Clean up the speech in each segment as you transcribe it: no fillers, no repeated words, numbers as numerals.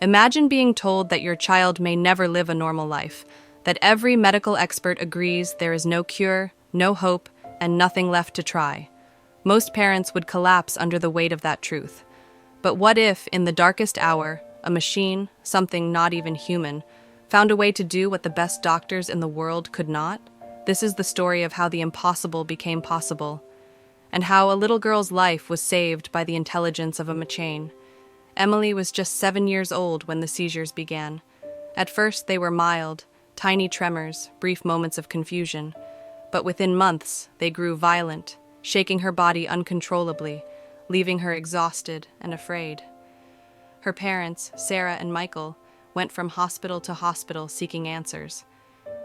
Imagine being told that your child may never live a normal life, that every medical expert agrees there is no cure, no hope, and nothing left to try. Most parents would collapse under the weight of that truth. But what if, in the darkest hour, a machine, something not even human, found a way to do what the best doctors in the world could not? This is the story of how the impossible became possible, and how a little girl's life was saved by the intelligence of a machine. Emily was just 7 years old when the seizures began. At first, they were mild, tiny tremors, brief moments of confusion. But within months, they grew violent, shaking her body uncontrollably, leaving her exhausted and afraid. Her parents, Sarah and Michael, went from hospital to hospital seeking answers.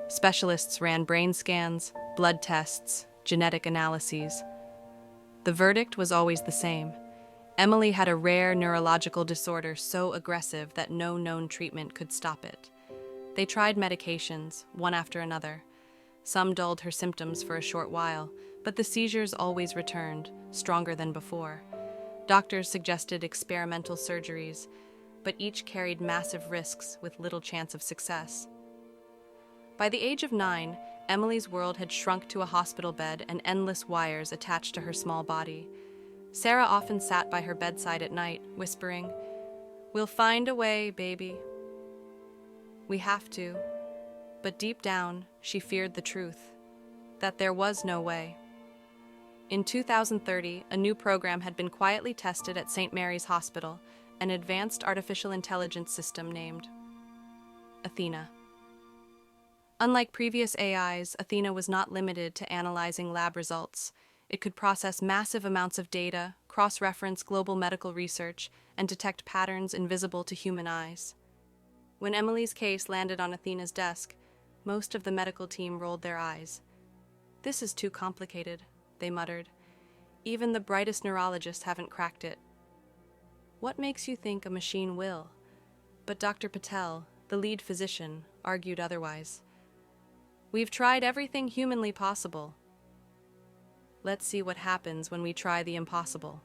Specialists ran brain scans, blood tests, genetic analyses. The verdict was always the same. Emily had a rare neurological disorder so aggressive that no known treatment could stop it. They tried medications, one after another. Some dulled her symptoms for a short while, but the seizures always returned, stronger than before. Doctors suggested experimental surgeries, but each carried massive risks with little chance of success. By the age of 9, Emily's world had shrunk to a hospital bed and endless wires attached to her small body. Sarah often sat by her bedside at night, whispering, "We'll find a way, baby. We have to." But deep down, she feared the truth, that there was no way. In 2030, a new program had been quietly tested at St. Mary's Hospital, an advanced artificial intelligence system named Athena. Unlike previous AIs, Athena was not limited to analyzing lab results. It could process massive amounts of data, cross-reference global medical research, and detect patterns invisible to human eyes. When Emily's case landed on Athena's desk, most of the medical team rolled their eyes. "This is too complicated," they muttered. "Even the brightest neurologists haven't cracked it." "What makes you think a machine will?" But Dr. Patel, the lead physician, argued otherwise. "We've tried everything humanly possible. Let's see what happens when we try the impossible."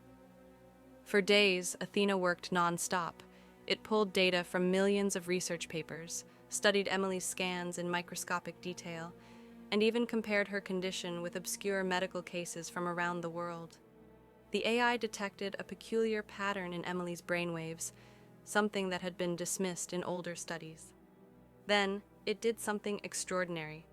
For days, Athena worked non-stop. It pulled data from millions of research papers, studied Emily's scans in microscopic detail, and even compared her condition with obscure medical cases from around the world. The AI detected a peculiar pattern in Emily's brainwaves, something that had been dismissed in older studies. Then, it did something extraordinary.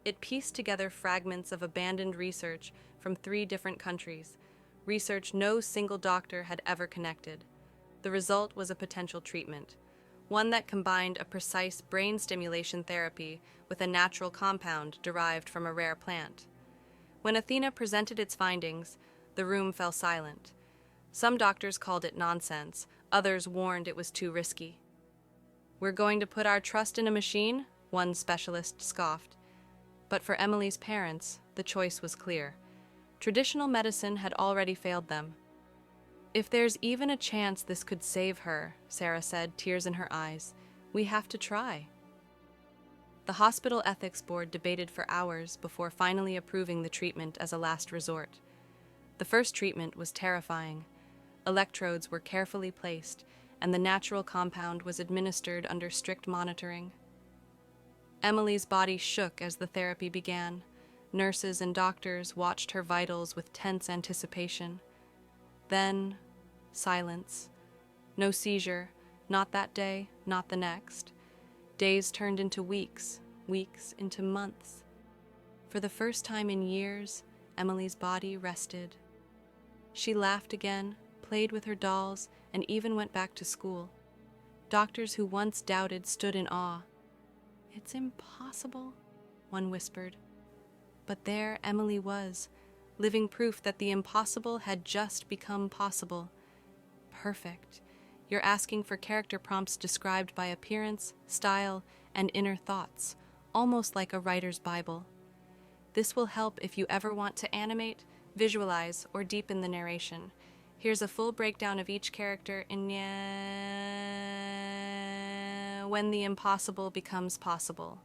It pieced together fragments of abandoned research from 3 different countries, research no single doctor had ever connected. The result was a potential treatment, one that combined a precise brain stimulation therapy with a natural compound derived from a rare plant. When Athena presented its findings, the room fell silent. Some doctors called it nonsense, others warned it was too risky. "We're going to put our trust in a machine?" one specialist scoffed. But for Emily's parents, the choice was clear. Traditional medicine had already failed them. "If there's even a chance this could save her," Sarah said, tears in her eyes, "we have to try." The hospital ethics board debated for hours before finally approving the treatment as a last resort. The first treatment was terrifying. Electrodes were carefully placed, and the natural compound was administered under strict monitoring. Emily's body shook as the therapy began. Nurses and doctors watched her vitals with tense anticipation. Then, silence. No seizure, not that day, not the next. Days turned into weeks, weeks into months. For the first time in years, Emily's body rested. She laughed again, played with her dolls, and even went back to school. Doctors who once doubted stood in awe. "It's impossible," one whispered. But there Emily was, living proof that the impossible had just become possible. Perfect. You're asking for character prompts described by appearance, style, and inner thoughts, almost like a writer's Bible. This will help if you ever want to animate, visualize, or deepen the narration. Here's a full breakdown of each character in When the Impossible Becomes Possible.